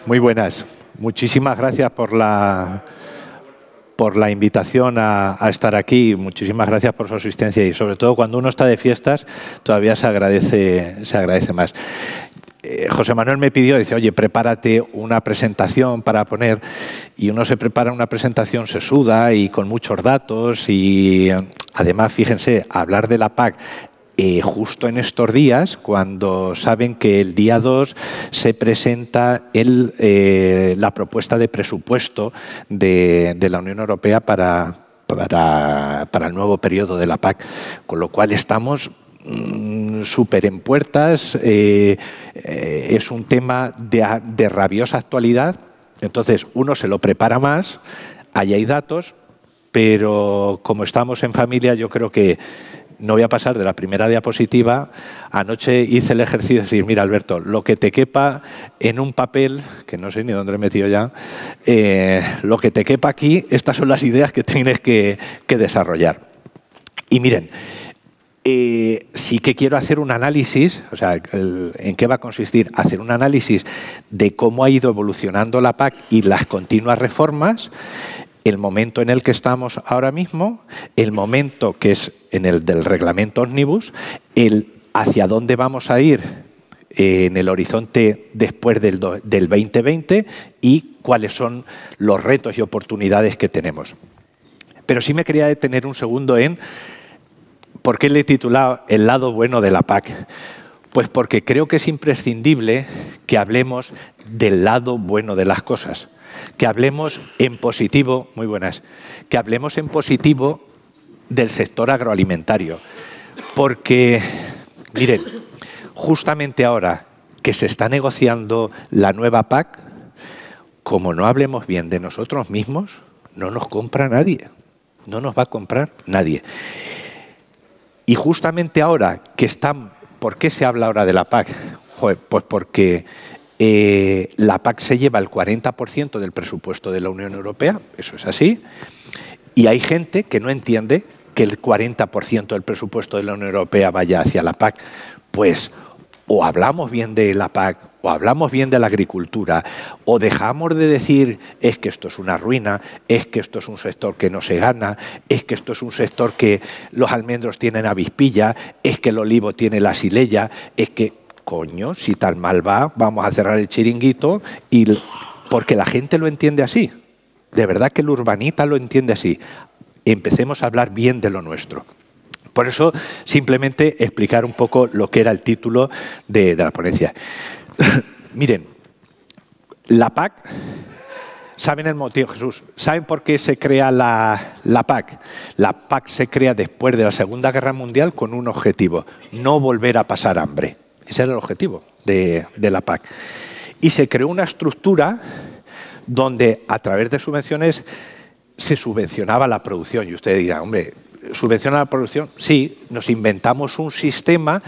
Muy buenas. Muchísimas gracias por la invitación a estar aquí. Muchísimas gracias por su asistencia y sobre todo cuando uno está de fiestas todavía se agradece más. José Manuel me pidió, dice, oye, prepárate una presentación para poner, y uno se prepara una presentación, se suda y con muchos datos y además, fíjense, hablar de la PAC justo en estos días, cuando saben que el día 2 se presenta la propuesta de presupuesto de la Unión Europea para el nuevo periodo de la PAC, con lo cual estamos súper en puertas, es un tema de rabiosa actualidad, entonces uno se lo prepara más, ahí hay datos, pero como estamos en familia yo creo que no voy a pasar de la primera diapositiva. Anoche hice el ejercicio de decir, mira Alberto, lo que te quepa en un papel, que no sé ni dónde lo he metido ya, lo que te quepa aquí, estas son las ideas que tienes que desarrollar. Y miren, sí que quiero hacer un análisis, o sea, ¿en qué va a consistir? Hacer un análisis de cómo ha ido evolucionando la PAC y las continuas reformas, el momento en el que estamos ahora mismo, el momento que es en el del reglamento Omnibus, el hacia dónde vamos a ir en el horizonte después del 2020 y cuáles son los retos y oportunidades que tenemos. Pero sí me quería detener un segundo en ¿por qué le he titulado El lado bueno de la PAC? Pues porque creo que es imprescindible que hablemos del lado bueno de las cosas, que hablemos en positivo, muy buenas, que hablemos en positivo del sector agroalimentario. Porque, miren, justamente ahora que se está negociando la nueva PAC, como no hablemos bien de nosotros mismos, no nos compra nadie, no nos va a comprar nadie. Y justamente ahora que están, ¿por qué se habla ahora de la PAC? Joder, pues porque la PAC se lleva el 40% del presupuesto de la Unión Europea, eso es así, y hay gente que no entiende que el 40% del presupuesto de la Unión Europea vaya hacia la PAC. Pues o hablamos bien de la PAC, o hablamos bien de la agricultura, o dejamos de decir es que esto es una ruina, es que esto es un sector que no se gana, es que esto es un sector que los almendros tienen avispilla, es que el olivo tiene la xylella, es que, coño, si tan mal va, vamos a cerrar el chiringuito, porque la gente lo entiende así. De verdad que el urbanita lo entiende así. Empecemos a hablar bien de lo nuestro. Por eso, simplemente explicar un poco lo que era el título de la ponencia. Miren, la PAC, ¿saben el motivo, Jesús? ¿Saben por qué se crea la PAC? La PAC se crea después de la Segunda Guerra Mundial con un objetivo, no volver a pasar hambre. Ese era el objetivo de la PAC. Y se creó una estructura donde a través de subvenciones se subvencionaba la producción. Y usted dirá, hombre, ¿subvenciona la producción? Sí, nos inventamos un sistema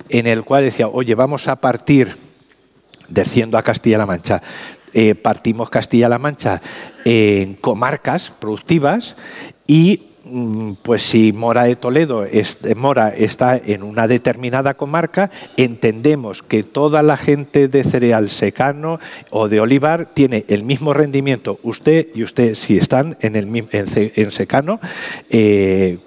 en el cual decía, oye, vamos a partir, desciendo a Castilla-La Mancha, partimos Castilla-La Mancha en comarcas productivas y pues si Mora de Toledo, Mora está en una determinada comarca, entendemos que toda la gente de cereal secano o de olivar tiene el mismo rendimiento, usted y usted, si están en secano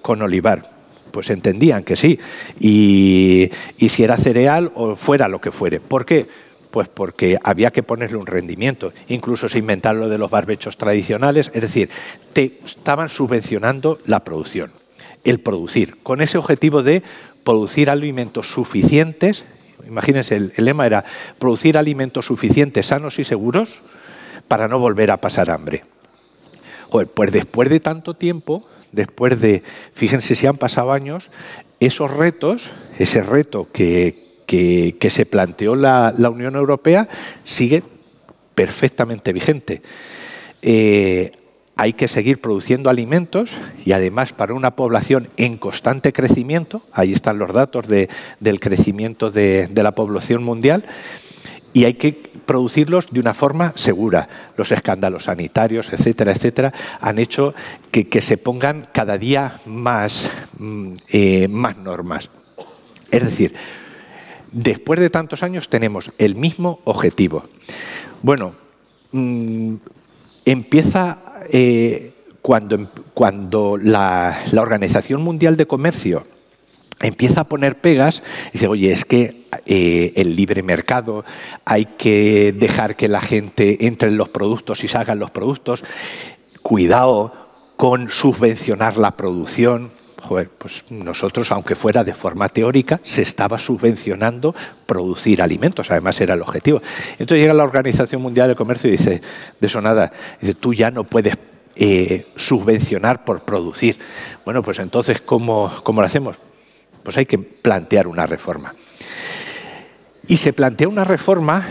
con olivar. Pues entendían que sí. Y si era cereal o fuera lo que fuere. ¿Por qué? Pues porque había que ponerle un rendimiento. Incluso se inventaron lo de los barbechos tradicionales. Es decir, te estaban subvencionando la producción, el producir, con ese objetivo de producir alimentos suficientes. Imagínense, el lema era producir alimentos suficientes, sanos y seguros para no volver a pasar hambre. Joder, pues después de tanto tiempo, fíjense si han pasado años, esos retos, ese reto que se planteó la Unión Europea sigue perfectamente vigente. Hay que seguir produciendo alimentos y además para una población en constante crecimiento, ahí están los datos del crecimiento de la población mundial, y hay que producirlos de una forma segura. Los escándalos sanitarios, etcétera, etcétera, han hecho que se pongan cada día más normas. Es decir, después de tantos años tenemos el mismo objetivo. Bueno, empieza cuando la Organización Mundial de Comercio empieza a poner pegas, dice, oye, es que el libre mercado, hay que dejar que la gente entre en los productos y salgan los productos, cuidado con subvencionar la producción. Joder, pues nosotros, aunque fuera de forma teórica, se estaba subvencionando producir alimentos, además era el objetivo. Entonces llega la Organización Mundial de Comercio y dice, de eso nada, dice, tú ya no puedes subvencionar por producir. Bueno, pues entonces, ¿cómo lo hacemos? Pues hay que plantear una reforma. Y se plantea una reforma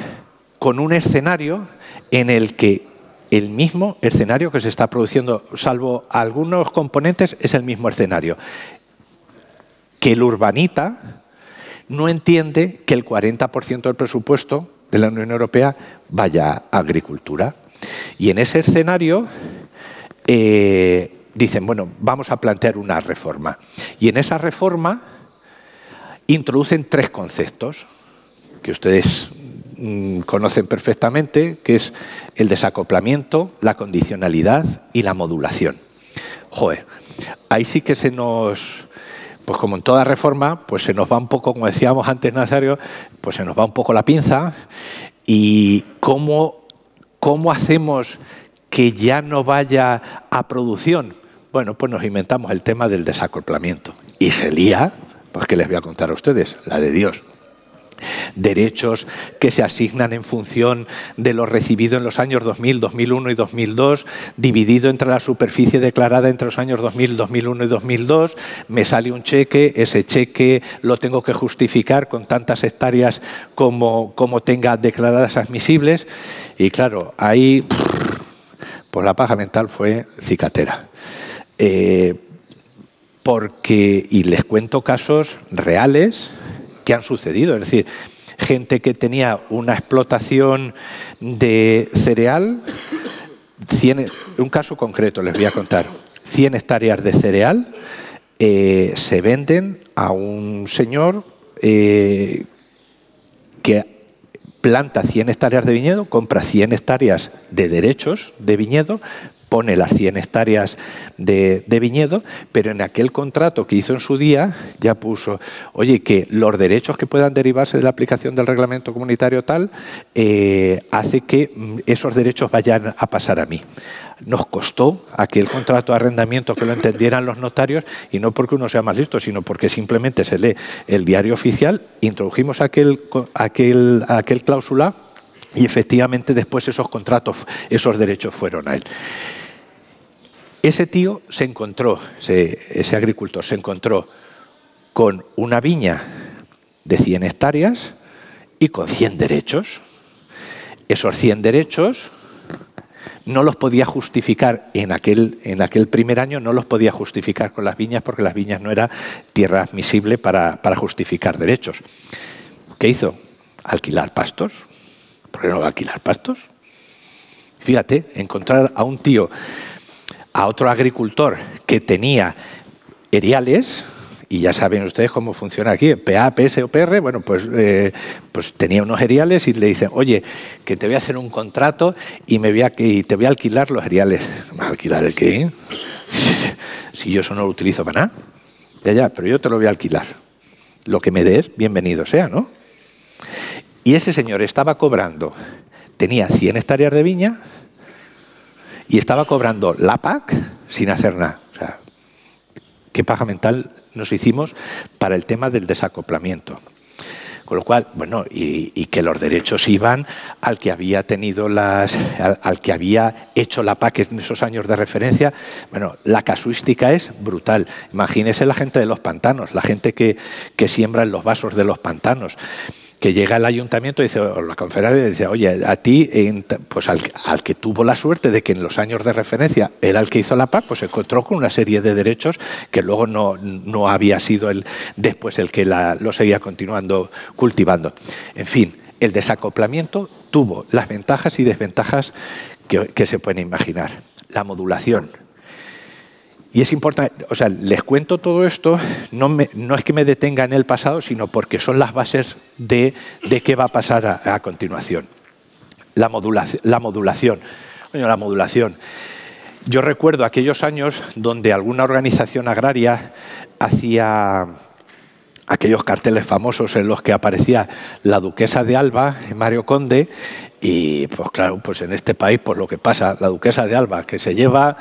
con un escenario en el que el mismo escenario que se está produciendo, salvo algunos componentes, es el mismo escenario. Que el urbanita no entiende que el 40% del presupuesto de la Unión Europea vaya a agricultura. Y en ese escenario dicen, bueno, vamos a plantear una reforma. Y en esa reforma introducen 3 conceptos que ustedes conocen perfectamente, que es el desacoplamiento, la condicionalidad y la modulación. Joder, ahí sí que se nos, pues como en toda reforma, pues se nos va un poco, como decíamos antes, Nazario, pues se nos va un poco la pinza. Y ¿cómo hacemos que ya no vaya a producción? Bueno, pues nos inventamos el tema del desacoplamiento. Y se lía, pues que les voy a contar a ustedes, la de Dios. Derechos que se asignan en función de lo recibido en los años 2000, 2001 y 2002, dividido entre la superficie declarada entre los años 2000, 2001 y 2002. Me sale un cheque, ese cheque lo tengo que justificar con tantas hectáreas como tenga declaradas admisibles. Y claro, ahí pues la paja mental fue cicatera. Porque, y les cuento casos reales que han sucedido, es decir, gente que tenía una explotación de cereal, un caso concreto les voy a contar, 100 hectáreas de cereal se venden a un señor que planta 100 hectáreas de viñedo, compra 100 hectáreas de derechos de viñedo, pone las 100 hectáreas de viñedo, pero en aquel contrato que hizo en su día ya puso, oye, que los derechos que puedan derivarse de la aplicación del reglamento comunitario tal, hace que esos derechos vayan a pasar a mí. Nos costó aquel contrato de arrendamiento que lo entendieran los notarios, y no porque uno sea más listo, sino porque simplemente se lee el diario oficial, introdujimos aquel cláusula y efectivamente después esos contratos, esos derechos fueron a él. Ese tío se encontró, ese agricultor se encontró con una viña de 100 hectáreas y con 100 derechos. Esos 100 derechos no los podía justificar en aquel primer año, no los podía justificar con las viñas porque las viñas no era tierra admisible para justificar derechos. ¿Qué hizo? Alquilar pastos. ¿Por qué no va a alquilar pastos? Fíjate, encontrar a un tío, a otro agricultor que tenía eriales, y ya saben ustedes cómo funciona aquí, PA, PS o PR, bueno, pues tenía unos eriales y le dicen, oye, que te voy a hacer un contrato y te voy a alquilar los eriales. ¿Me va a alquilar el qué? Si yo eso no lo utilizo para nada. Ya, pero yo te lo voy a alquilar. Lo que me des, bienvenido sea, ¿no? Y ese señor estaba cobrando, tenía 100 hectáreas de viña y estaba cobrando la PAC sin hacer nada. O sea, qué paja mental nos hicimos para el tema del desacoplamiento. Con lo cual, bueno, y que los derechos iban al que había tenido al que había hecho la PAC en esos años de referencia. Bueno, la casuística es brutal. Imagínese la gente de los pantanos, la gente que siembra en los vasos de los pantanos, que llega al ayuntamiento y dice, o la conferencia dice, oye, a ti, pues al que tuvo la suerte de que en los años de referencia era el que hizo la PAC, pues se encontró con una serie de derechos que luego no había sido después el que lo seguía continuando cultivando. En fin, el desacoplamiento tuvo las ventajas y desventajas que se pueden imaginar. La modulación. Y es importante, o sea, les cuento todo esto, no es que me detenga en el pasado, sino porque son las bases de qué va a pasar a continuación. La modulación. Coño, la modulación. Yo recuerdo aquellos años donde alguna organización agraria hacía aquellos carteles famosos en los que aparecía la duquesa de Alba, Mario Conde, y pues claro, pues en este país pues lo que pasa, la duquesa de Alba, que se lleva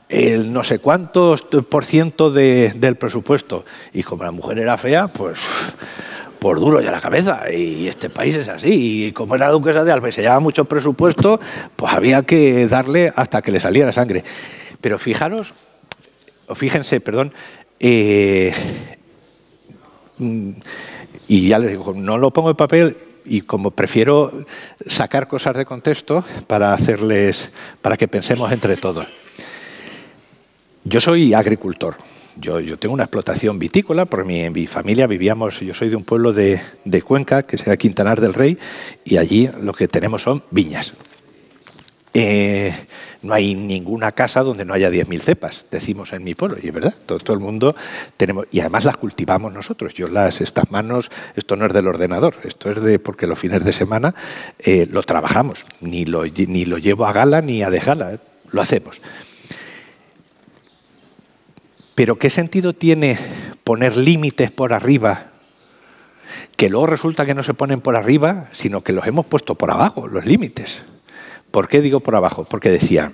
el no sé cuántos % del presupuesto, y como la mujer era fea, pues por duro ya la cabeza, y este país es así, y como era la duquesa de Alba y se llevaba mucho presupuesto, pues había que darle hasta que le saliera sangre. Pero fíjense, y ya les digo, no lo pongo en papel, y como prefiero sacar cosas de contexto para que pensemos entre todos. Yo soy agricultor. Yo tengo una explotación vitícola, porque en mi familia vivíamos, yo soy de un pueblo de Cuenca, que se llama Quintanar del Rey, y allí lo que tenemos son viñas. No hay ninguna casa donde no haya 10.000 cepas, decimos en mi pueblo, y es verdad, todo el mundo tenemos, y además las cultivamos nosotros. Estas manos, esto no es del ordenador, esto es porque los fines de semana lo trabajamos, ni lo llevo a gala ni a desgala, lo hacemos. Pero ¿qué sentido tiene poner límites por arriba, que luego resulta que no se ponen por arriba, sino que los hemos puesto por abajo, los límites? ¿Por qué digo por abajo? Porque decía,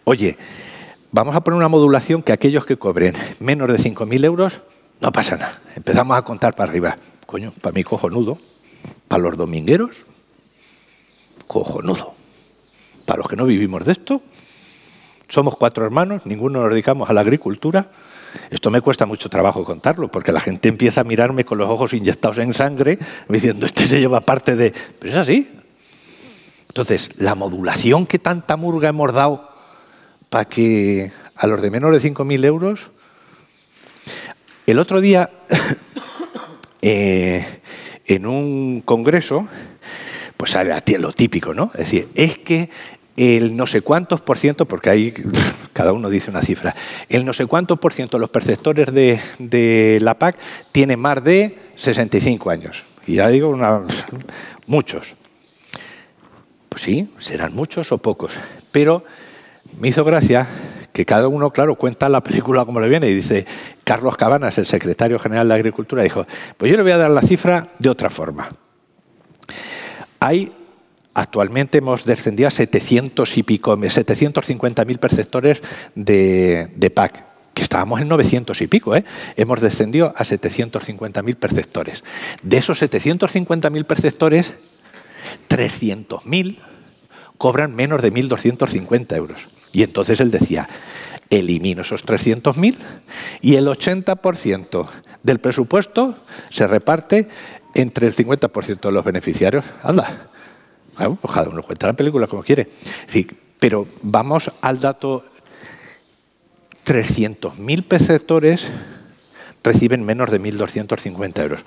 oye, vamos a poner una modulación que aquellos que cobren menos de 5.000 euros, no pasa nada. Empezamos a contar para arriba. Coño, para mí cojonudo. Para los domingueros, cojonudo. Para los que no vivimos de esto, somos 4 hermanos, ninguno nos dedicamos a la agricultura. Esto me cuesta mucho trabajo contarlo, porque la gente empieza a mirarme con los ojos inyectados en sangre, diciendo, este se lleva parte de... Pero es así. Entonces, la modulación que tanta murga hemos dado para que a los de menos de 5.000 euros... El otro día, en un congreso, pues lo típico, ¿no? Es decir, es que el no sé cuántos %, porque ahí cada uno dice una cifra, el no sé cuántos % de los perceptores de la PAC tienen más de 65 años. Y ya digo, muchos. Pues sí, serán muchos o pocos. Pero me hizo gracia que cada uno, claro, cuenta la película como le viene. Y dice, Carlos Cabanas, el secretario general de Agricultura, dijo, pues yo le voy a dar la cifra de otra forma. Actualmente hemos descendido a 750.000 perceptores de PAC, que estábamos en 900 y pico, ¿eh? Hemos descendido a 750.000 perceptores. De esos 750.000 perceptores, 300.000 cobran menos de 1.250 euros. Y entonces él decía, elimino esos 300.000 y el 80% del presupuesto se reparte entre el 50% de los beneficiarios. Anda. Bueno, pues cada uno cuenta la película como quiere. Es decir, pero vamos al dato, 300.000 perceptores reciben menos de 1.250 euros.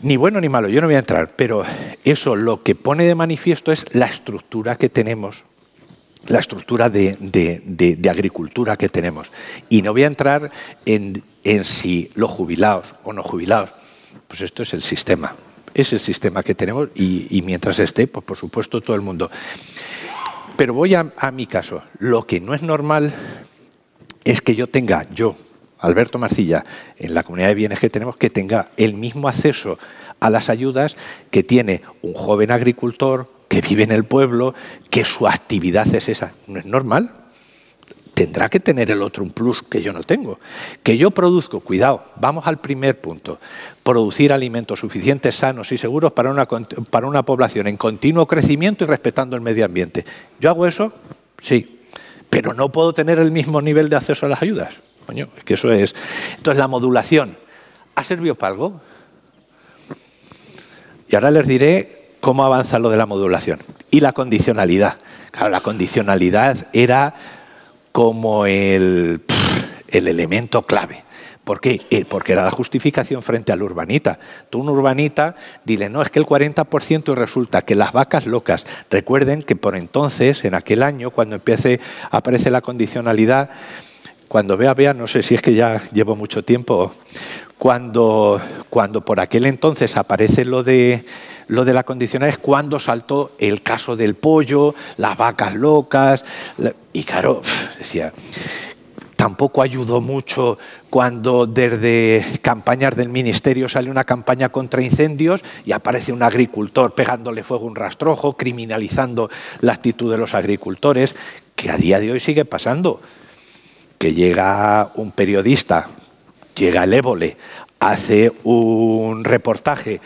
Ni bueno ni malo, yo no voy a entrar, pero eso lo que pone de manifiesto es la estructura que tenemos, la estructura de agricultura que tenemos. Y no voy a entrar en si los jubilados o no jubilados, pues esto es el sistema. Es el sistema que tenemos y mientras esté, pues por supuesto todo el mundo. Pero voy a mi caso. Lo que no es normal es que yo, Alberto Marcilla, en la comunidad de bienes que tenemos, que tenga el mismo acceso a las ayudas que tiene un joven agricultor que vive en el pueblo, que su actividad es esa. No es normal. Tendrá que tener el otro un plus que yo no tengo. Que yo produzco, cuidado, vamos al primer punto, producir alimentos suficientes, sanos y seguros para una población en continuo crecimiento y respetando el medio ambiente. ¿Yo hago eso? Sí, pero no puedo tener el mismo nivel de acceso a las ayudas. Coño, es que eso es... Entonces, la modulación, ¿ha servido para algo? Y ahora les diré cómo avanza lo de la modulación. Y la condicionalidad. Claro, la condicionalidad era como el elemento clave. ¿Por qué? Porque era la justificación frente al urbanita. Tú, un urbanita, dile, no, es que el 40% y resulta que las vacas locas. Recuerden que por entonces, en aquel año, cuando aparece la condicionalidad, cuando vea, no sé si es que ya llevo mucho tiempo, cuando por aquel entonces aparece lo de lo de la condicionalidad es cuando saltó el caso del pollo, las vacas locas, y claro, decía, tampoco ayudó mucho cuando desde campañas del ministerio sale una campaña contra incendios y aparece un agricultor pegándole fuego a un rastrojo, criminalizando la actitud de los agricultores, que a día de hoy sigue pasando. Que llega un periodista, llega el Évole, hace un reportaje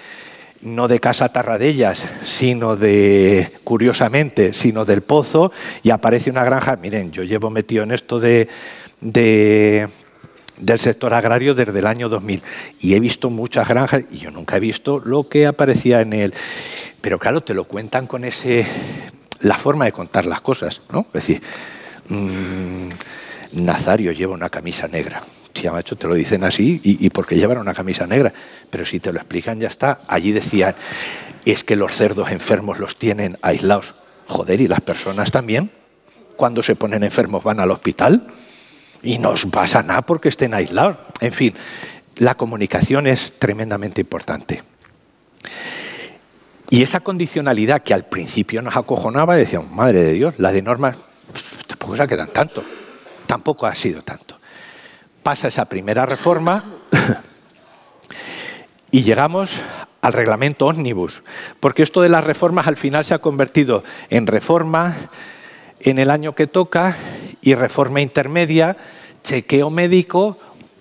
no de Casa Tarradellas, sino de, curiosamente, sino del Pozo, y aparece una granja. Miren, yo llevo metido en esto del sector agrario desde el año 2000 y he visto muchas granjas y yo nunca he visto lo que aparecía en él. Pero claro, te lo cuentan con la forma de contar las cosas, ¿no? Es decir, Nazario lleva una camisa negra. Tía, macho, te lo dicen así y porque llevan una camisa negra. Pero si te lo explican ya está. Allí decían, es que los cerdos enfermos los tienen aislados. Joder, ¿y las personas también? Cuando se ponen enfermos van al hospital y no os pasa nada porque estén aislados. En fin, la comunicación es tremendamente importante. Y esa condicionalidad que al principio nos acojonaba, decíamos, madre de Dios, la de normas tampoco se quedan tanto. Tampoco ha sido tanto. Pasa esa primera reforma y llegamos al reglamento ómnibus, porque esto de las reformas al final se ha convertido en reforma en el año que toca y reforma intermedia, chequeo médico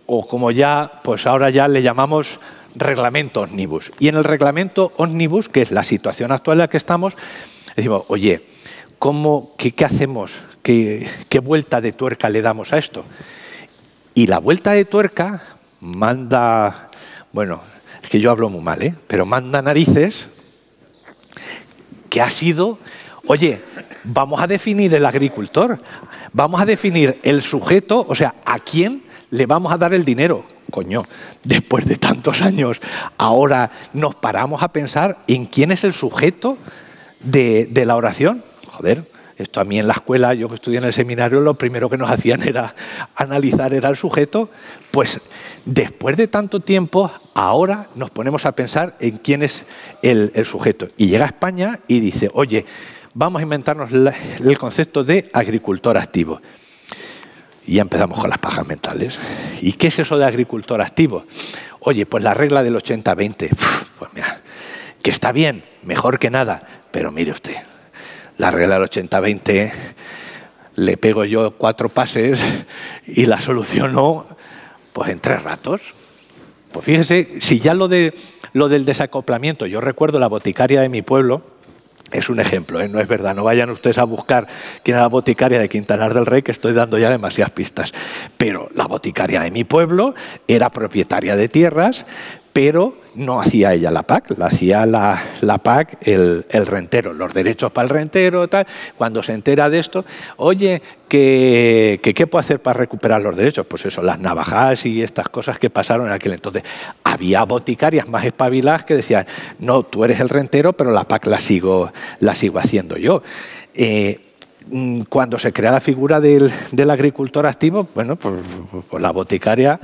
o como ya, pues ahora ya le llamamos reglamento ómnibus. Y en el reglamento ómnibus, que es la situación actual en la que estamos, decimos, oye, ¿qué hacemos? ¿Qué vuelta de tuerca le damos a esto? Y la vuelta de tuerca manda, bueno, es que yo hablo muy mal, pero manda narices, que ha sido, oye, vamos a definir el agricultor, vamos a definir el sujeto, o sea, ¿a quién le vamos a dar el dinero? Coño, después de tantos años, ahora nos paramos a pensar en quién es el sujeto de la oración. Joder. Esto a mí en la escuela, yo que estudié en el seminario, lo primero que nos hacían era analizar el sujeto. Pues después de tanto tiempo, ahora nos ponemos a pensar en quién es el sujeto. Y llega a España y dice, oye, vamos a inventarnos el concepto de agricultor activo. Y ya empezamos con las pajas mentales. ¿Y qué es eso de agricultor activo? Oye, pues la regla del 80-20. Pues mira, que está bien, mejor que nada, pero mire usted, la regla del 80-20 le pego yo 4 pases y la soluciono pues en 3 ratos. Pues fíjese, si ya lo del desacoplamiento, yo recuerdo la boticaria de mi pueblo, es un ejemplo, no es verdad, no vayan ustedes a buscar quién era la boticaria de Quintanar del Rey, que estoy dando ya demasiadas pistas. Pero la boticaria de mi pueblo era propietaria de tierras, pero no hacía ella la PAC, la hacía la PAC el rentero, los derechos para el rentero, tal. Cuando se entera de esto, oye, ¿qué puedo hacer para recuperar los derechos? Pues eso, las navajas y estas cosas que pasaron en aquel entonces. Había boticarias más espabiladas que decían, no, tú eres el rentero, pero la PAC la sigo haciendo yo. Cuando se crea la figura del agricultor activo, bueno, pues la boticaria,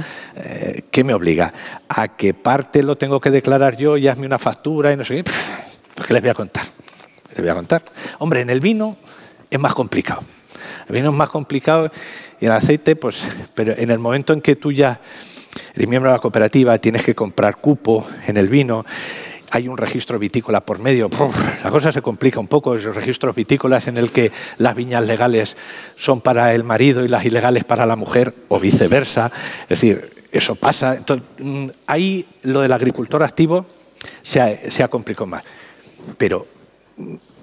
¿qué me obliga? ¿A que parte lo tengo que declarar yo y hazme una factura y no sé qué? Pues ¿qué les voy a contar? Les voy a contar. Hombre, en el vino es más complicado. El vino es más complicado y el aceite, pues, pero en el momento en que tú ya eres miembro de la cooperativa, tienes que comprar cupo en el vino, hay un registro vitícola por medio, la cosa se complica un poco, esos registros vitícolas en el que las viñas legales son para el marido y las ilegales para la mujer, o viceversa. Es decir, eso pasa. Entonces, ahí lo del agricultor activo se ha complicado más. Pero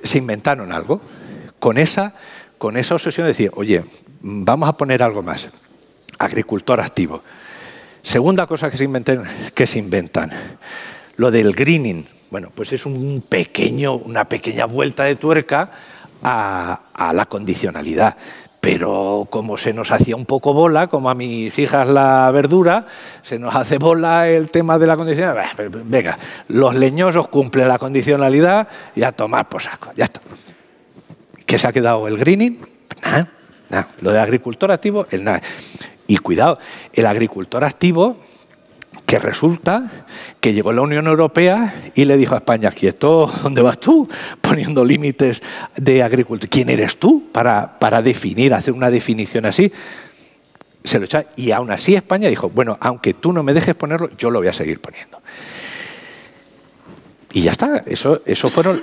se inventaron algo con esa obsesión de decir, oye, vamos a poner algo más. Agricultor activo. Segunda cosa que se inventan. Lo del greening, bueno, pues es una pequeña vuelta de tuerca a la condicionalidad. Pero como se nos hacía un poco bola, como a mis hijas la verdura, se nos hace bola el tema de la condicionalidad. Venga, los leñosos cumplen la condicionalidad y a tomar por saco, ya está. ¿Qué se ha quedado el greening? Nada. Lo de agricultor activo, nada. Y cuidado, el agricultor activo que resulta que llegó la Unión Europea y le dijo a España, quieto, ¿dónde vas tú? Poniendo límites de agricultura. ¿Quién eres tú para definir, hacer una definición así? Se lo echa, y aún así España dijo, bueno, aunque tú no me dejes ponerlo, yo lo voy a seguir poniendo. Y ya está, eso fueron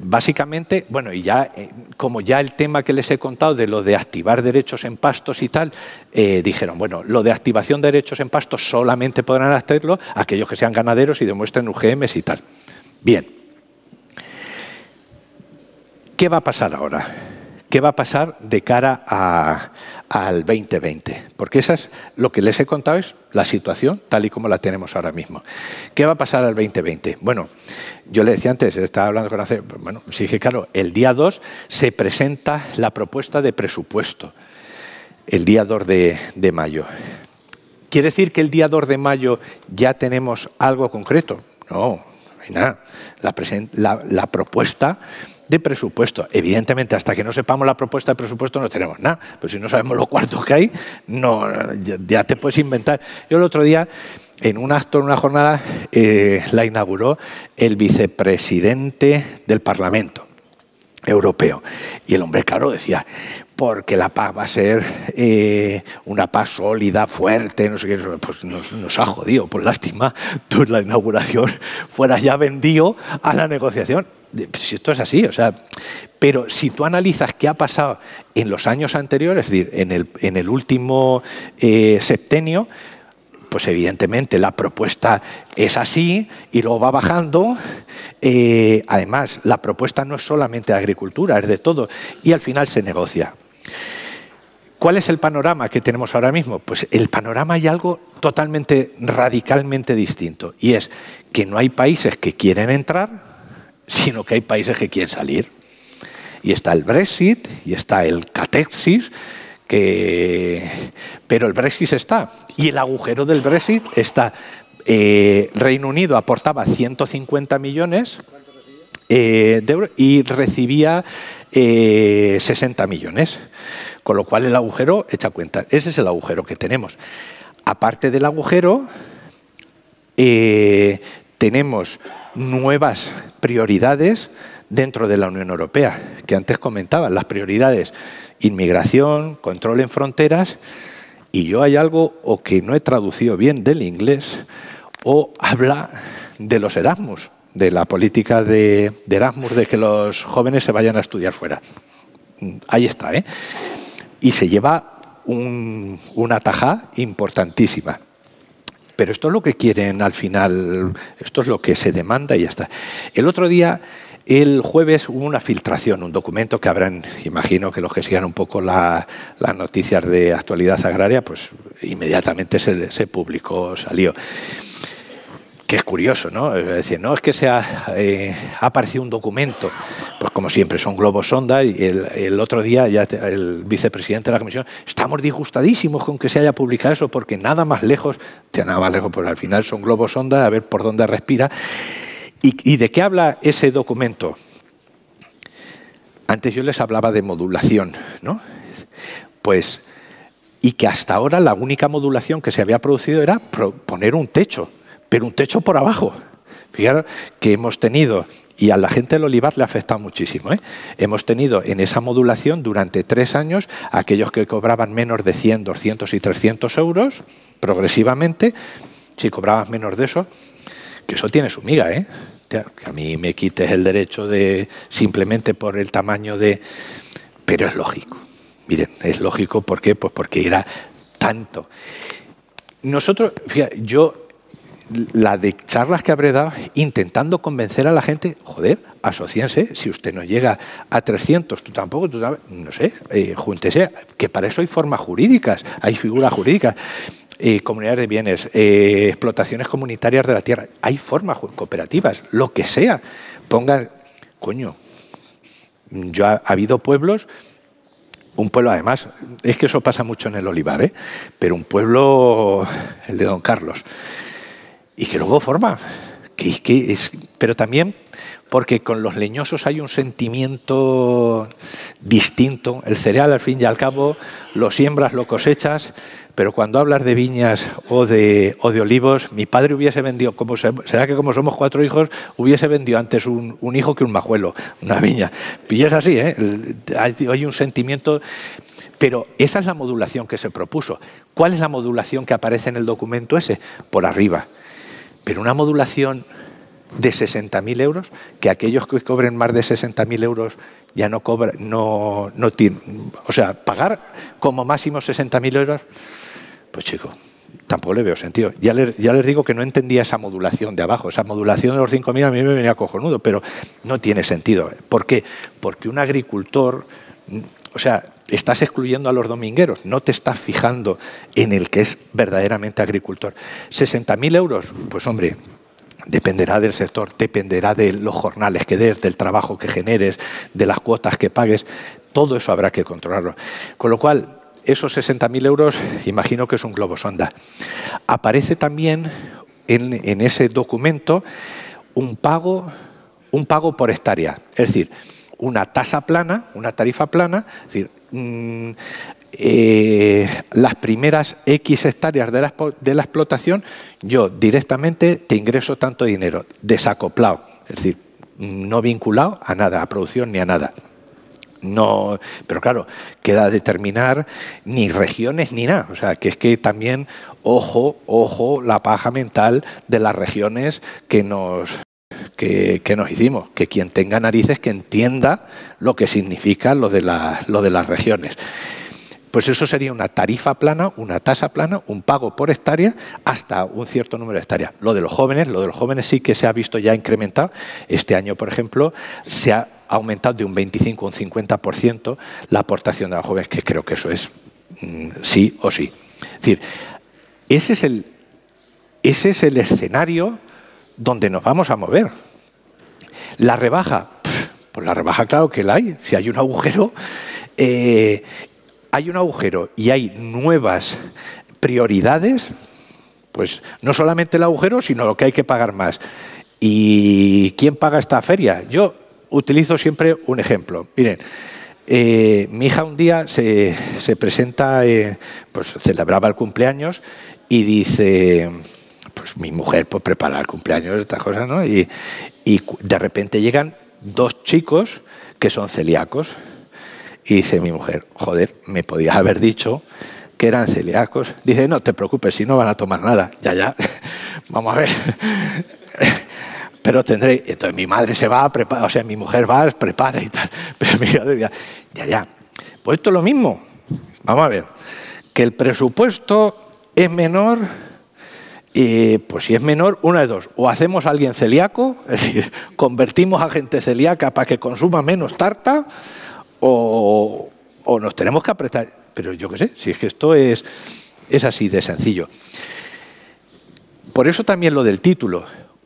básicamente, bueno, y ya, como ya el tema que les he contado de lo de activar derechos en pastos y tal, dijeron, bueno, lo de activación de derechos en pastos solamente podrán hacerlo aquellos que sean ganaderos y demuestren UGMs y tal. Bien. ¿Qué va a pasar ahora? ¿Qué va a pasar de cara al 2020? Porque esa es lo que les he contado, es la situación tal y como la tenemos ahora mismo. ¿Qué va a pasar al 2020? Bueno, yo le decía antes, estaba hablando con hace, bueno, sí que claro, el día 2 se presenta la propuesta de presupuesto, el día 2 de mayo. ¿Quiere decir que el día 2 de mayo ya tenemos algo concreto? No, no hay nada. La propuesta de presupuesto. Evidentemente, hasta que no sepamos la propuesta de presupuesto no tenemos nada. Pero si no sabemos los cuartos que hay, no, ya te puedes inventar. Yo el otro día, en un acto, en una jornada, la inauguró el vicepresidente del Parlamento Europeo. Y el hombre, claro, decía, porque la PAC va a ser una PAC sólida, fuerte, no sé qué. Pues nos ha jodido, por lástima, tú en la inauguración fueras ya vendido a la negociación. Si esto es así, o sea, pero si tú analizas qué ha pasado en los años anteriores, es decir, en el último septenio, pues evidentemente la propuesta es así y luego va bajando. Además, la propuesta no es solamente de agricultura, es de todo, y al final se negocia. ¿Cuál es el panorama que tenemos ahora mismo? Pues el panorama hay algo totalmente, radicalmente distinto, y es que no hay países que quieren entrar, sino que hay países que quieren salir. Y está el Brexit, y está el Catexis, pero el Brexit está. Y el agujero del Brexit está. Reino Unido aportaba 150 millones de euros y recibía 60 millones. Con lo cual el agujero, echa cuenta, ese es el agujero que tenemos. Aparte del agujero, tenemos nuevas prioridades dentro de la Unión Europea, que antes comentaba, las prioridades: inmigración, control en fronteras, y yo hay algo o que no he traducido bien del inglés, o habla de los Erasmus, de la política de Erasmus, de que los jóvenes se vayan a estudiar fuera. Ahí está, ¿eh? Y se lleva una tajada importantísima. Pero esto es lo que quieren al final, esto es lo que se demanda y ya está. El otro día, el jueves, hubo una filtración, un documento que habrán, imagino que los que sigan un poco las noticias de actualidad agraria, pues inmediatamente se publicó, salió. Que es curioso, ¿no? Es decir, no es que ha aparecido un documento, pues como siempre son globos sonda, y el otro día ya el vicepresidente de la Comisión, estamos disgustadísimos con que se haya publicado eso, porque nada más lejos, pues al final son globos sonda, a ver por dónde respira. ¿Y de qué habla ese documento? Antes yo les hablaba de modulación, ¿no? Pues, y que hasta ahora la única modulación que se había producido era poner un techo, pero un techo por abajo. Fijaros que hemos tenido, y a la gente del olivar le ha afectado muchísimo, hemos tenido en esa modulación durante 3 años aquellos que cobraban menos de 100, 200 y 300 euros, progresivamente. Si cobrabas menos de eso, que eso tiene su miga, que a mí me quites el derecho de simplemente por el tamaño de... Pero es lógico. Miren, es lógico, ¿por qué? Pues porque era tanto. Nosotros, fíjate, la de charlas que habré dado, intentando convencer a la gente, joder, asociense, si usted no llega a 300, tú tampoco, no sé, júntese, que para eso hay formas jurídicas, hay figuras jurídicas, comunidades de bienes, explotaciones comunitarias de la tierra, hay formas cooperativas, lo que sea, pongan, coño, ha habido pueblos, un pueblo además, es que eso pasa mucho en el olivar, pero un pueblo, el de Don Carlos, y que luego forma, pero también porque con los leñosos hay un sentimiento distinto. El cereal, al fin y al cabo, lo siembras, lo cosechas, pero cuando hablas de viñas o de olivos, mi padre hubiese vendido, será que como somos 4 hijos, hubiese vendido antes un hijo que un majuelo, una viña. Y es así, ¿eh? Hay un sentimiento, pero esa es la modulación que se propuso. ¿Cuál es la modulación que aparece en el documento ese? Por arriba. Pero una modulación de 60.000 euros, que aquellos que cobren más de 60.000 euros ya no cobran, no tienen, o sea, pagar como máximo 60.000 euros, pues chico, tampoco le veo sentido. Ya les digo que no entendía esa modulación de abajo, esa modulación de los 5.000 a mí me venía cojonudo, pero no tiene sentido. ¿Por qué? Porque un agricultor, o sea, estás excluyendo a los domingueros, no te estás fijando en el que es verdaderamente agricultor. 60.000 euros, pues hombre, dependerá del sector, dependerá de los jornales que des, del trabajo que generes, de las cuotas que pagues, todo eso habrá que controlarlo. Con lo cual, esos 60.000 euros, imagino que es un globo sonda. Aparece también en ese documento un pago por hectárea, es decir, una tasa plana, una tarifa plana, es decir, las primeras X hectáreas de la explotación, yo directamente te ingreso tanto dinero, desacoplado, es decir, no vinculado a nada, a producción ni a nada. No, pero claro, queda determinar ni regiones ni nada. O sea, que es que también, ojo, la paja mental de las regiones que nos hicimos, que quien tenga narices que entienda lo que significa lo de las regiones. Pues eso sería una tarifa plana, una tasa plana, un pago por hectárea hasta un cierto número de hectáreas. Lo de los jóvenes sí que se ha visto ya incrementado. Este año, por ejemplo, se ha aumentado de un 25 a un 50% la aportación de los jóvenes, que creo que eso es sí o sí. Es decir, ese es el escenario donde nos vamos a mover. La rebaja, pues la rebaja claro que la hay. Si hay un agujero, y hay nuevas prioridades, pues no solamente el agujero, sino lo que hay que pagar más. ¿Y quién paga esta feria? Yo utilizo siempre un ejemplo. Miren, mi hija un día se presenta, pues celebraba el cumpleaños y dice, pues mi mujer pues prepara el cumpleaños, estas cosas, ¿no? Y de repente llegan 2 chicos que son celíacos. Y dice mi mujer, joder, me podías haber dicho que eran celíacos. Dice, no te preocupes, si no van a tomar nada. Ya, vamos a ver. Pero tendré... Entonces mi madre se va a preparar, o sea, mi mujer va, prepara y tal. Pero mi hija decía, ya. Pues esto es lo mismo. Vamos a ver, que el presupuesto es menor, pues si es menor, una de dos. O hacemos a alguien celíaco, es decir, convertimos a gente celíaca para que consuma menos tarta, o nos tenemos que apretar. Pero yo qué sé, si es que esto es así de sencillo. Por eso también lo del título.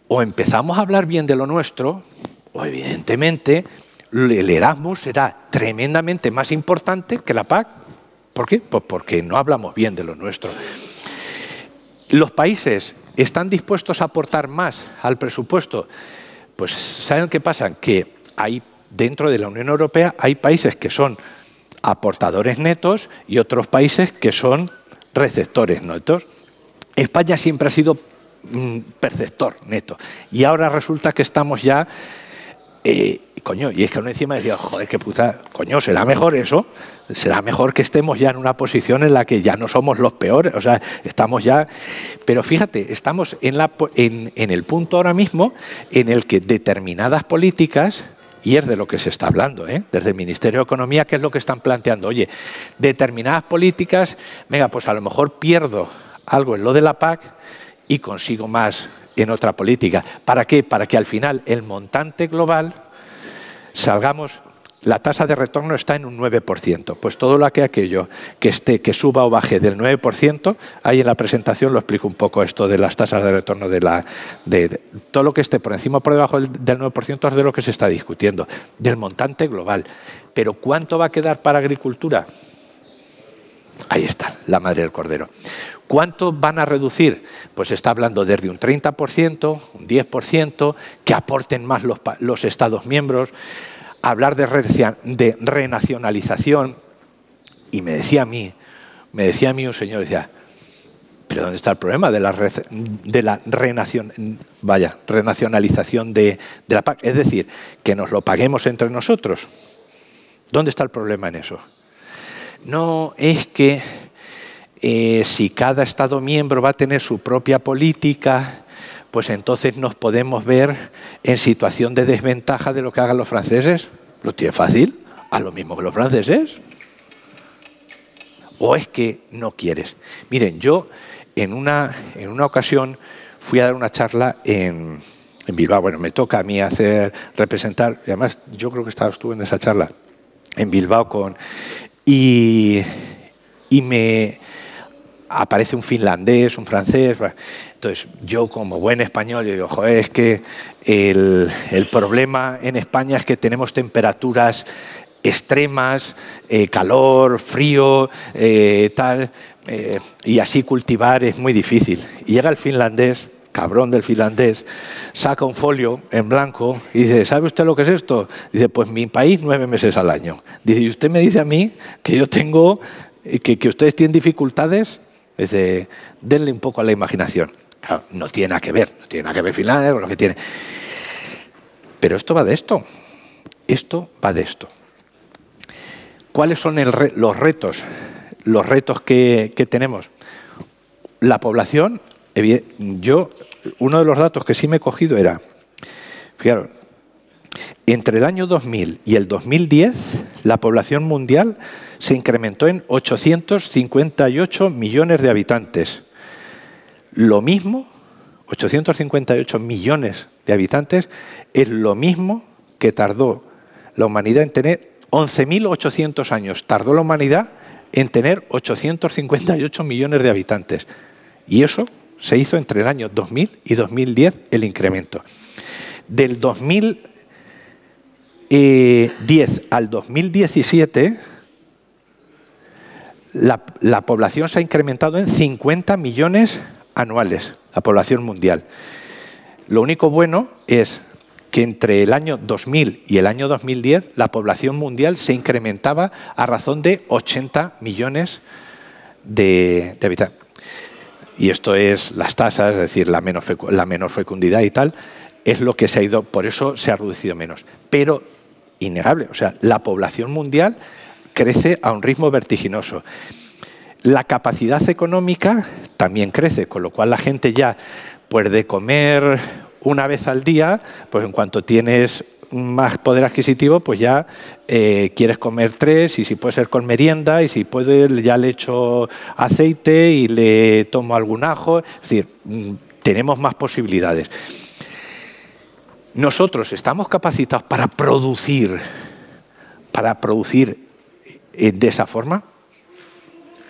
O empezamos a hablar bien de lo nuestro, o evidentemente el Erasmus será tremendamente más importante que la PAC. ¿Por qué? Pues porque no hablamos bien de lo nuestro. ¿Los países están dispuestos a aportar más al presupuesto? Pues ¿saben qué pasa? Que hay dentro de la Unión Europea hay países que son aportadores netos y otros países que son receptores netos. España siempre ha sido perceptor neto y ahora resulta que estamos ya coño, y es que uno encima decía, joder, qué puta, coño, ¿será mejor eso? ¿Será mejor que estemos ya en una posición en la que ya no somos los peores? O sea, estamos ya... Pero fíjate, estamos en el punto ahora mismo en el que determinadas políticas, y es de lo que se está hablando, desde el Ministerio de Economía, ¿qué es lo que están planteando? Oye, determinadas políticas, venga, pues a lo mejor pierdo algo en lo de la PAC y consigo más en otra política. ¿Para qué? Para que al final el montante global salgamos, la tasa de retorno está en un 9%. Pues todo lo que aquello que suba o baje del 9%, ahí en la presentación lo explico un poco esto de las tasas de retorno de todo lo que esté por encima o por debajo del 9% es de lo que se está discutiendo, del montante global. Pero ¿cuánto va a quedar para agricultura? Ahí está, la madre del cordero. ¿Cuánto van a reducir? Pues se está hablando desde un 30%, un 10%, que aporten más los Estados miembros. hablar de renacionalización, y me decía a mí un señor, decía, ¿pero dónde está el problema de la renacionalización de la PAC? Es decir, que nos lo paguemos entre nosotros. ¿Dónde está el problema en eso? No, es que si cada Estado miembro va a tener su propia política, pues entonces nos podemos ver en situación de desventaja de lo que hagan los franceses. ¿Lo tiene fácil? ¿Haz lo mismo que los franceses? ¿O es que no quieres? Miren, yo en una ocasión fui a dar una charla en Bilbao. Bueno, me toca a mí representar, y además yo creo que estuve en esa charla en Bilbao y me aparece un finlandés, un francés. Entonces, yo como buen español, yo digo, joder, es que el problema en España es que tenemos temperaturas extremas, calor, frío, tal, y así cultivar es muy difícil. Y llega el finlandés, cabrón del finlandés, saca un folio en blanco y dice, ¿sabe usted lo que es esto? Dice, pues mi país 9 meses al año. Dice, ¿y usted me dice a mí que yo tengo, que ustedes tienen dificultades? Dice, denle un poco a la imaginación. Claro, no tiene nada que ver Finlandia con lo que tiene. Pero esto va de esto. Esto va de esto. ¿Cuáles son los retos? Los retos que tenemos. La población, uno de los datos que sí me he cogido era, fijaros, entre el año 2000 y el 2010, la población mundial se incrementó en 858 millones de habitantes. Lo mismo, 858 millones de habitantes, es lo mismo que tardó la humanidad en tener 11.800 años. Tardó la humanidad en tener 858 millones de habitantes. Y eso se hizo entre el año 2000 y 2010, el incremento. Del 2010 al 2017, la población se ha incrementado en 50 millones anuales, la población mundial. Lo único bueno es que entre el año 2000 y el año 2010 la población mundial se incrementaba a razón de 80 millones de habitantes. Y esto es las tasas, es decir, la menor fecundidad y tal, es lo que se ha ido, por eso se ha reducido menos. Pero, innegable, o sea, la población mundial crece a un ritmo vertiginoso. La capacidad económica también crece, con lo cual la gente ya, pues de comer una vez al día, pues en cuanto tienes más poder adquisitivo, pues ya quieres comer 3, y si puede ser con merienda, y si puede ya le echo aceite y le tomo algún ajo. Es decir, tenemos más posibilidades. Nosotros estamos capacitados para producir de esa forma.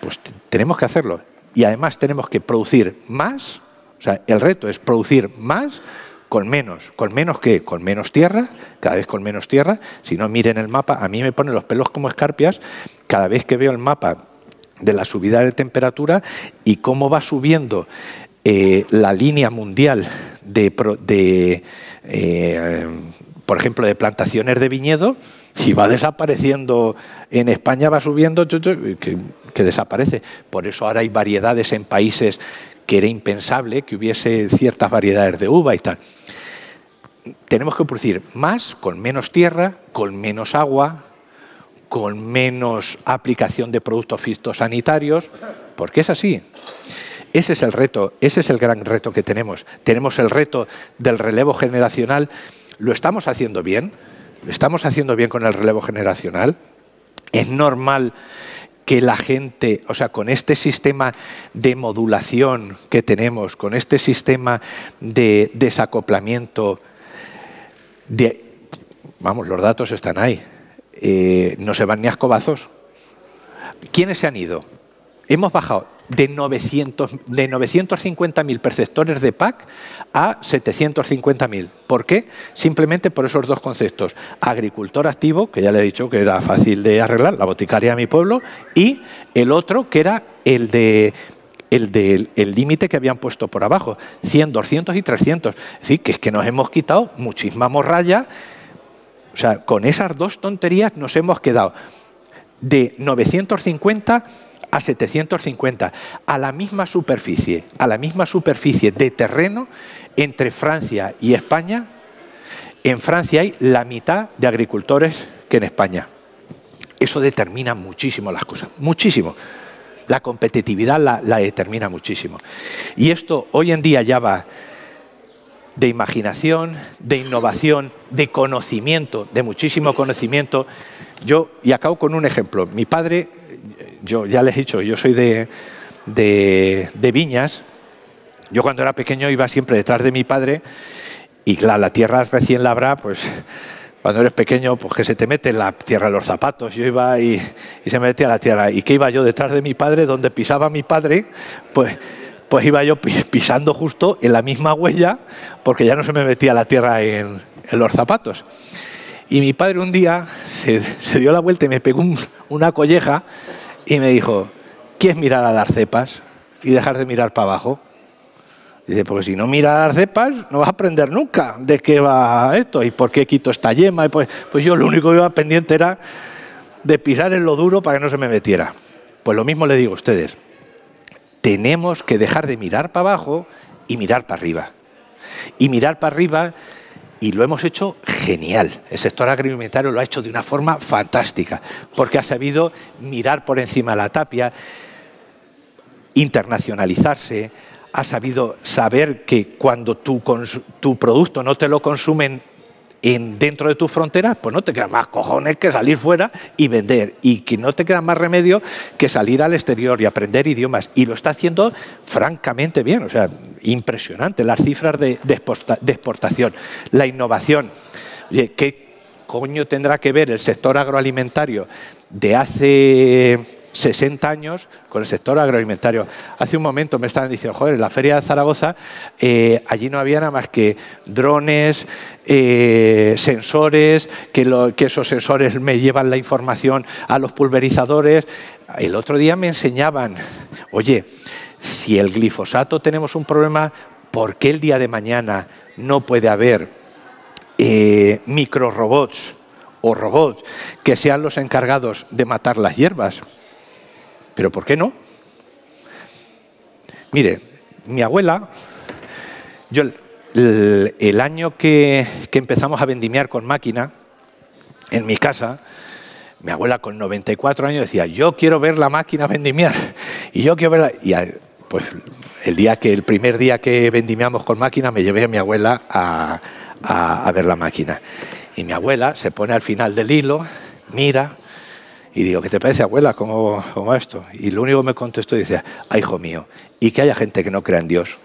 Pues tenemos que hacerlo. Y además tenemos que producir más. O sea, el reto es producir más con menos. ¿Con menos qué? Con menos tierra, cada vez con menos tierra. Si no, miren el mapa, a mí me ponen los pelos como escarpias cada vez que veo el mapa de la subida de temperatura y cómo va subiendo la línea mundial por ejemplo, de plantaciones de viñedo, y va desapareciendo. En España va subiendo, que desaparece. Por eso ahora hay variedades en países que era impensable que hubiese ciertas variedades de uva y tal. Tenemos que producir más, con menos tierra, con menos agua, con menos aplicación de productos fitosanitarios, porque es así. Ese es el reto, ese es el gran reto que tenemos. Tenemos el reto del relevo generacional. ¿Lo estamos haciendo bien? ¿Lo estamos haciendo bien con el relevo generacional? Es normal que la gente, o sea, con este sistema de modulación que tenemos, con este sistema de desacoplamiento, vamos, los datos están ahí, no se van ni a escobazos. ¿Quiénes se han ido? Hemos bajado de 950.000 perceptores de PAC a 750.000. ¿Por qué? Simplemente por esos dos conceptos. Agricultor activo, que ya le he dicho que era fácil de arreglar, la boticaria de mi pueblo, y el otro que era el límite que habían puesto por abajo, 100, 200 y 300. Es decir, que es que nos hemos quitado muchísima morralla O sea, con esas dos tonterías nos hemos quedado de 950 a 750, a la misma superficie de terreno entre Francia y España. En Francia hay la mitad de agricultores que en España. Eso determina muchísimo las cosas, muchísimo. La competitividad la determina muchísimo. Y esto hoy en día ya va de imaginación, de innovación, de conocimiento, de muchísimo conocimiento. Y acabo con un ejemplo. Mi padre, yo ya les he dicho, yo soy de Viñas. Yo cuando era pequeño iba siempre detrás de mi padre y claro, la tierra recién labrada, pues cuando eres pequeño, pues que se te mete la tierra en los zapatos. Yo iba y se me metía la tierra. ¿Y qué iba yo detrás de mi padre? Donde pisaba mi padre, pues iba yo pisando justo en la misma huella porque ya no se me metía la tierra en los zapatos. Y mi padre un día se dio la vuelta y me pegó una colleja y me dijo, ¿quieres mirar a las cepas y dejar de mirar para abajo? Dice, porque si no miras a las cepas no vas a aprender nunca de qué va esto y por qué quito esta yema. Y pues yo lo único que iba pendiente era de pisar en lo duro para que no se me metiera. Pues lo mismo le digo a ustedes. Tenemos que dejar de mirar para abajo y mirar para arriba. Y mirar para arriba, y lo hemos hecho genial. El sector agroalimentario lo ha hecho de una forma fantástica, porque ha sabido mirar por encima de la tapia, internacionalizarse, ha sabido saber que cuando tu producto no te lo consumen dentro de tus fronteras, pues no te queda más cojones que salir fuera y vender, y que no te queda más remedio que salir al exterior y aprender idiomas, y lo está haciendo francamente bien, o sea, impresionante las cifras de exportación, la innovación. Oye, ¿qué coño tendrá que ver el sector agroalimentario de hace 60 años con el sector agroalimentario? Hace un momento me estaban diciendo, joder, en la feria de Zaragoza allí no había nada más que drones, sensores, que esos sensores me llevan la información a los pulverizadores. El otro día me enseñaban, oye, si el glifosato tenemos un problema, ¿por qué el día de mañana no puede haber microrobots o robots que sean los encargados de matar las hierbas? ¿Pero por qué no? Mire, mi abuela, yo el año que empezamos a vendimiar con máquina, en mi casa, mi abuela con 94 años decía, yo quiero ver la máquina vendimiar. Y yo quiero verla. Y pues el primer día que vendimiamos con máquina me llevé a mi abuela a ver la máquina. Y mi abuela se pone al final del hilo, mira. Y digo, ¿qué te parece, abuela? ¿Cómo esto? Y lo único que me contestó dice, ay, hijo mío, y que haya gente que no crea en Dios.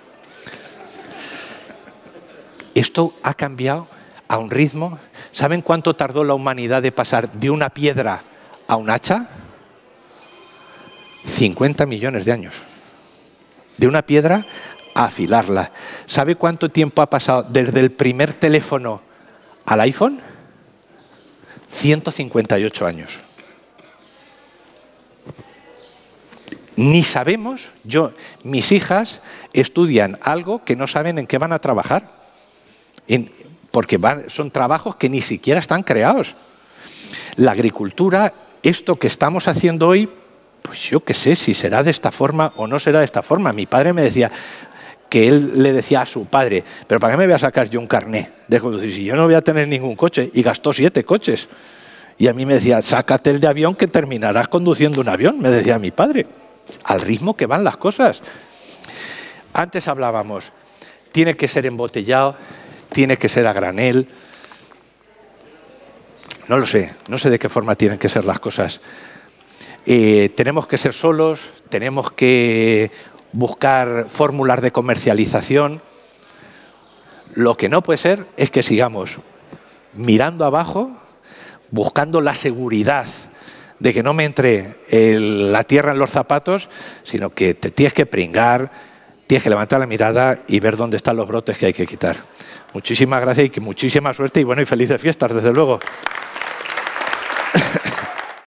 Esto ha cambiado a un ritmo. ¿Saben cuánto tardó la humanidad de pasar de una piedra a un hacha? 50 millones de años. De una piedra a afilarla. ¿Sabe cuánto tiempo ha pasado desde el primer teléfono al iPhone? 158 años. Ni sabemos, mis hijas estudian algo que no saben en qué van a trabajar, porque son trabajos que ni siquiera están creados. La agricultura, esto que estamos haciendo hoy, pues yo qué sé si será de esta forma o no será de esta forma. Mi padre me decía que él le decía a su padre, pero ¿para qué me voy a sacar yo un carné de conducir si yo no voy a tener ningún coche? Y gastó 7 coches. Y a mí me decía, sácate el de avión que terminarás conduciendo un avión, me decía mi padre. Al ritmo que van las cosas. Antes hablábamos, tiene que ser embotellado, tiene que ser a granel. No lo sé, no sé de qué forma tienen que ser las cosas. Tenemos que ser solos, tenemos que buscar fórmulas de comercialización. Lo que no puede ser es que sigamos mirando abajo, buscando la seguridad de que no me entre la tierra en los zapatos, sino que te tienes que pringar, tienes que levantar la mirada y ver dónde están los brotes que hay que quitar. Muchísimas gracias y muchísima suerte y bueno, y felices fiestas, desde luego.